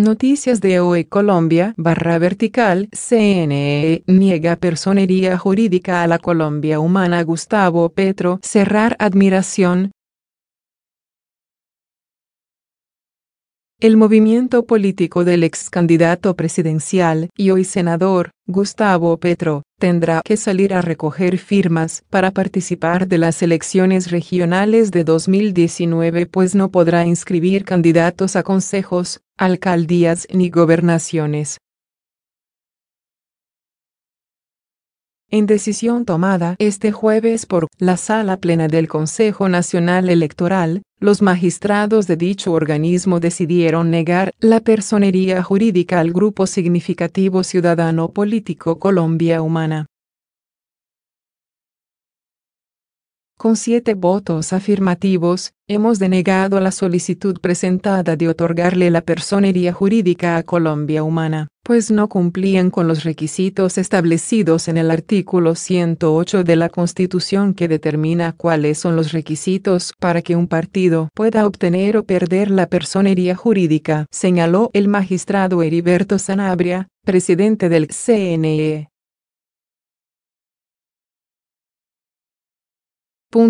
Noticias de Hoy Colombia /vertical CNE niega personería jurídica a la Colombia Humana. Gustavo Petro cerrar admiración. El movimiento político del ex candidato presidencial y hoy senador, Gustavo Petro, tendrá que salir a recoger firmas para participar de las elecciones regionales de 2019, pues no podrá inscribir candidatos a consejos, alcaldías ni gobernaciones. En decisión tomada este jueves por la Sala Plena del Consejo Nacional Electoral, los magistrados de dicho organismo decidieron negar la personería jurídica al grupo significativo ciudadano político Colombia Humana. Con 7 votos afirmativos, hemos denegado la solicitud presentada de otorgarle la personería jurídica a Colombia Humana, pues no cumplían con los requisitos establecidos en el artículo 108 de la Constitución, que determina cuáles son los requisitos para que un partido pueda obtener o perder la personería jurídica, señaló el magistrado Heriberto Sanabria, presidente del CNE.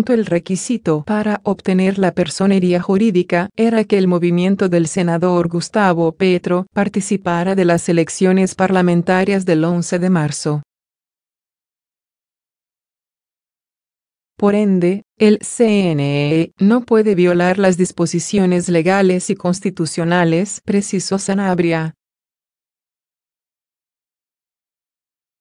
El requisito para obtener la personería jurídica era que el movimiento del senador Gustavo Petro participara de las elecciones parlamentarias del 11 de marzo. Por ende, el CNE no puede violar las disposiciones legales y constitucionales, precisó Sanabria.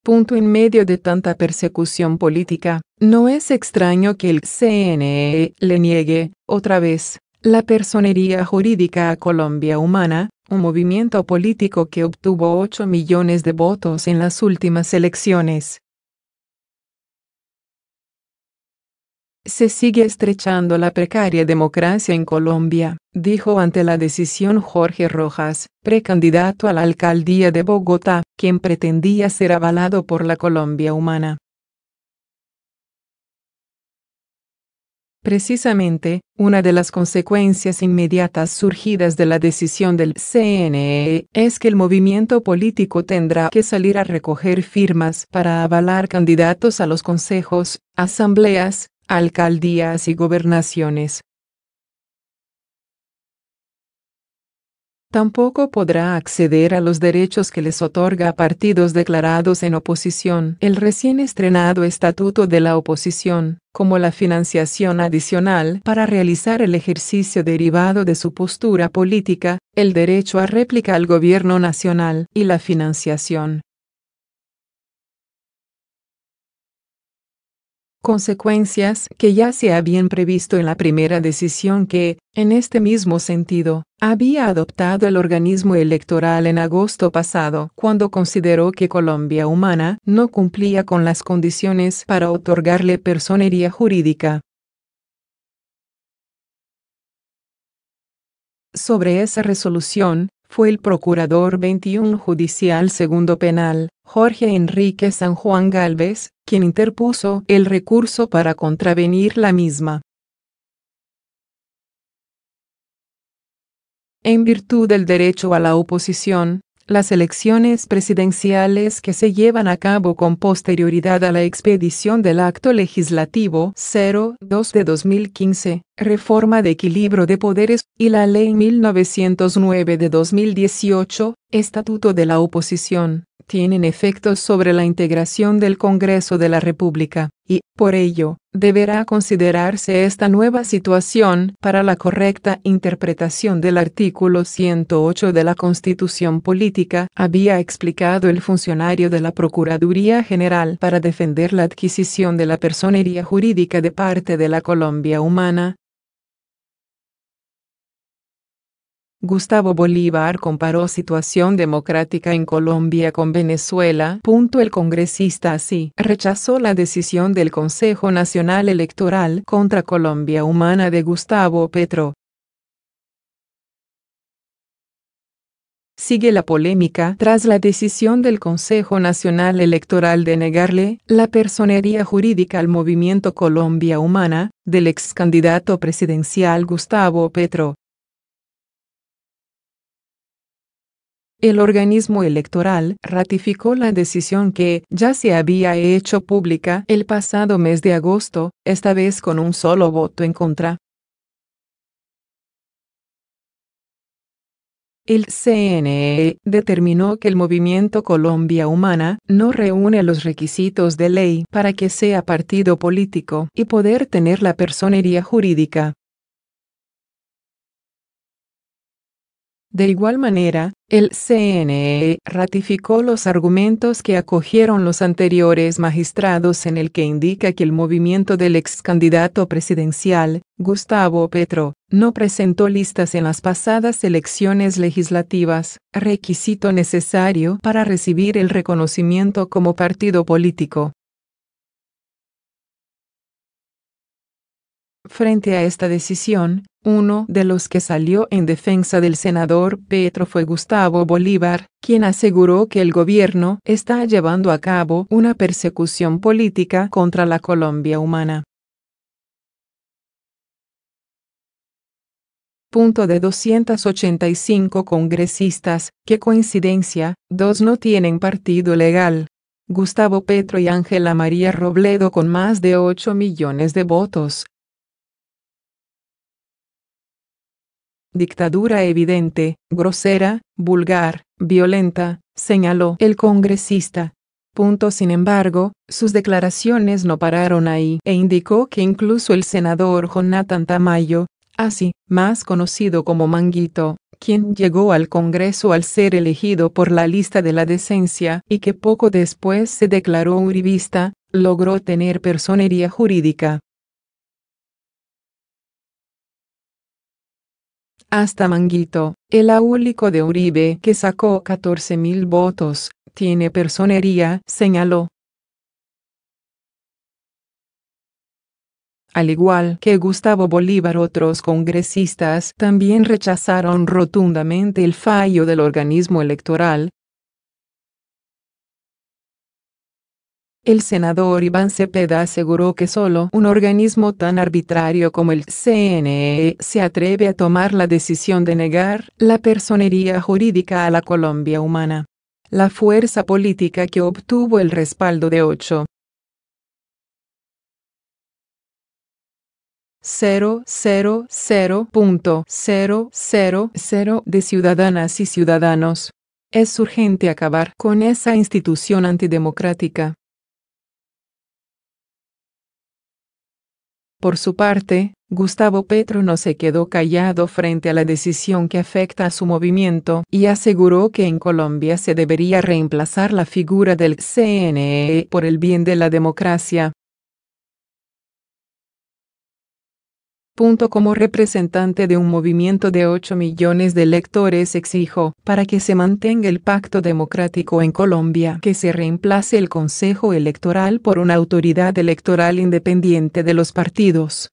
En medio de tanta persecución política, no es extraño que el CNE le niegue, otra vez, la personería jurídica a Colombia Humana, un movimiento político que obtuvo 8 millones de votos en las últimas elecciones. Se sigue estrechando la precaria democracia en Colombia, dijo ante la decisión Jorge Rojas, precandidato a la alcaldía de Bogotá, quien pretendía ser avalado por la Colombia Humana. Precisamente, una de las consecuencias inmediatas surgidas de la decisión del CNE es que el movimiento político tendrá que salir a recoger firmas para avalar candidatos a los consejos, asambleas, alcaldías y gobernaciones. Tampoco podrá acceder a los derechos que les otorga a partidos declarados en oposición el recién estrenado Estatuto de la Oposición, como la financiación adicional para realizar el ejercicio derivado de su postura política, el derecho a réplica al gobierno nacional y la financiación. Consecuencias que ya se habían previsto en la primera decisión que, en este mismo sentido, había adoptado el organismo electoral en agosto pasado, cuando consideró que Colombia Humana no cumplía con las condiciones para otorgarle personería jurídica. Sobre esa resolución, fue el Procurador 21 Judicial Segundo Penal, Jorge Enrique San Juan Gálvez, quien interpuso el recurso para contravenir la misma. En virtud del derecho a la oposición, las elecciones presidenciales que se llevan a cabo con posterioridad a la expedición del Acto Legislativo 02 de 2015, Reforma de Equilibrio de Poderes, y la Ley 1909 de 2018, Estatuto de la Oposición, tienen efectos sobre la integración del Congreso de la República, y, por ello, deberá considerarse esta nueva situación para la correcta interpretación del artículo 108 de la Constitución Política, había explicado el funcionario de la Procuraduría General para defender la adquisición de la personería jurídica de parte de la Colombia Humana. Gustavo Bolívar comparó situación democrática en Colombia con Venezuela. El congresista así rechazó la decisión del Consejo Nacional Electoral contra Colombia Humana de Gustavo Petro. Sigue la polémica tras la decisión del Consejo Nacional Electoral de negarle la personería jurídica al movimiento Colombia Humana, del ex candidato presidencial Gustavo Petro. el organismo electoral ratificó la decisión que ya se había hecho pública el pasado mes de agosto, esta vez con un solo voto en contra. El CNE determinó que el Movimiento Colombia Humana no reúne los requisitos de ley para que sea partido político y poder tener la personería jurídica. De igual manera, el CNE ratificó los argumentos que acogieron los anteriores magistrados en el que indica que el movimiento del ex candidato presidencial, Gustavo Petro, no presentó listas en las pasadas elecciones legislativas, requisito necesario para recibir el reconocimiento como partido político. Frente a esta decisión, uno de los que salió en defensa del senador Petro fue Gustavo Bolívar, quien aseguró que el gobierno está llevando a cabo una persecución política contra la Colombia Humana. De 285 congresistas, qué coincidencia, 2 no tienen partido legal. Gustavo Petro y Ángela María Robledo con más de 8 millones de votos. Dictadura evidente, grosera, vulgar, violenta, señaló el congresista. Sin embargo, sus declaraciones no pararon ahí e indicó que incluso el senador Jonathan Tamayo, así, más conocido como Manguito, quien llegó al Congreso al ser elegido por la lista de la decencia y que poco después se declaró uribista, logró tener personería jurídica. Hasta Manguito, el aúlico de Uribe que sacó 14.000 votos, tiene personería, señaló. Al igual que Gustavo Bolívar, otros congresistas también rechazaron rotundamente el fallo del organismo electoral. El senador Iván Cepeda aseguró que solo un organismo tan arbitrario como el CNE se atreve a tomar la decisión de negar la personería jurídica a la Colombia Humana. La fuerza política que obtuvo el respaldo de 8,000,000 de ciudadanas y ciudadanos. Es urgente acabar con esa institución antidemocrática. Por su parte, Gustavo Petro no se quedó callado frente a la decisión que afecta a su movimiento y aseguró que en Colombia se debería reemplazar la figura del CNE por el bien de la democracia. Como representante de un movimiento de 8 millones de electores exijo, para que se mantenga el pacto democrático en Colombia, que se reemplace el Consejo Electoral por una autoridad electoral independiente de los partidos.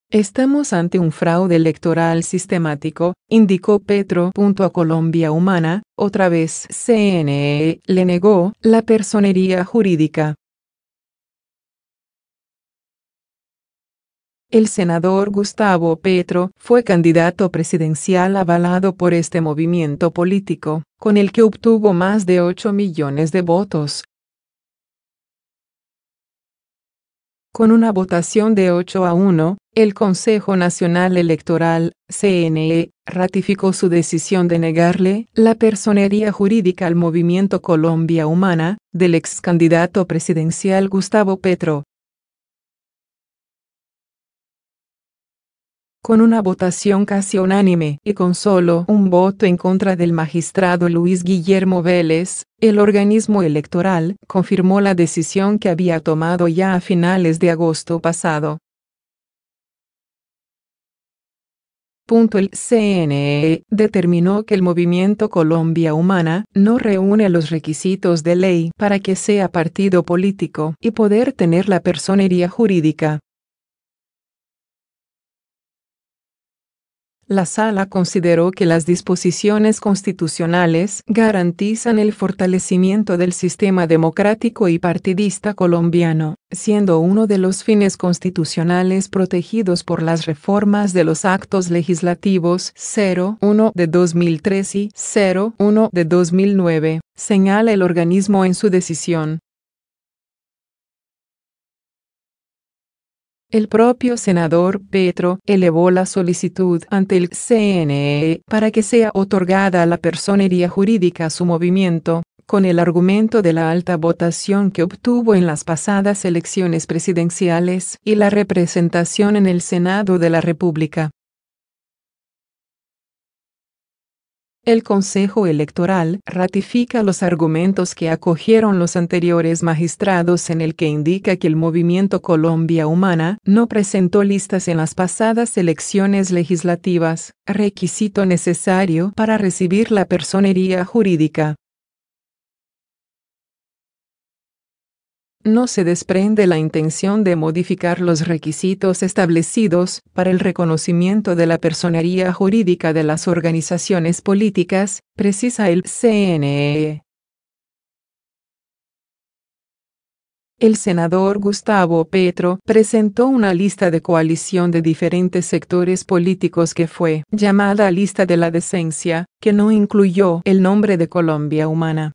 Estamos ante un fraude electoral sistemático, indicó Petro. A Colombia Humana, otra vez CNE, le negó la personería jurídica. El senador Gustavo Petro fue candidato presidencial avalado por este movimiento político, con el que obtuvo más de 8 millones de votos. Con una votación de 8-1, el Consejo Nacional Electoral, CNE, ratificó su decisión de negarle la personería jurídica al Movimiento Colombia Humana, del ex candidato presidencial Gustavo Petro. Con una votación casi unánime y con solo un voto en contra del magistrado Luis Guillermo Vélez, el organismo electoral confirmó la decisión que había tomado ya a finales de agosto pasado. El CNE determinó que el Movimiento Colombia Humana no reúne los requisitos de ley para que sea partido político y poder tener la personería jurídica. La Sala consideró que las disposiciones constitucionales garantizan el fortalecimiento del sistema democrático y partidista colombiano, siendo uno de los fines constitucionales protegidos por las reformas de los actos legislativos 01 de 2003 y 01 de 2009, señala el organismo en su decisión. El propio senador Petro elevó la solicitud ante el CNE para que sea otorgada a la personería jurídica su movimiento, con el argumento de la alta votación que obtuvo en las pasadas elecciones presidenciales y la representación en el Senado de la República. El Consejo Electoral ratifica los argumentos que acogieron los anteriores magistrados en el que indica que el Movimiento Colombia Humana no presentó listas en las pasadas elecciones legislativas, requisito necesario para recibir la personería jurídica. No se desprende la intención de modificar los requisitos establecidos para el reconocimiento de la personería jurídica de las organizaciones políticas, precisa el CNE. El senador Gustavo Petro presentó una lista de coalición de diferentes sectores políticos que fue llamada Lista de la Decencia, que no incluyó el nombre de Colombia Humana.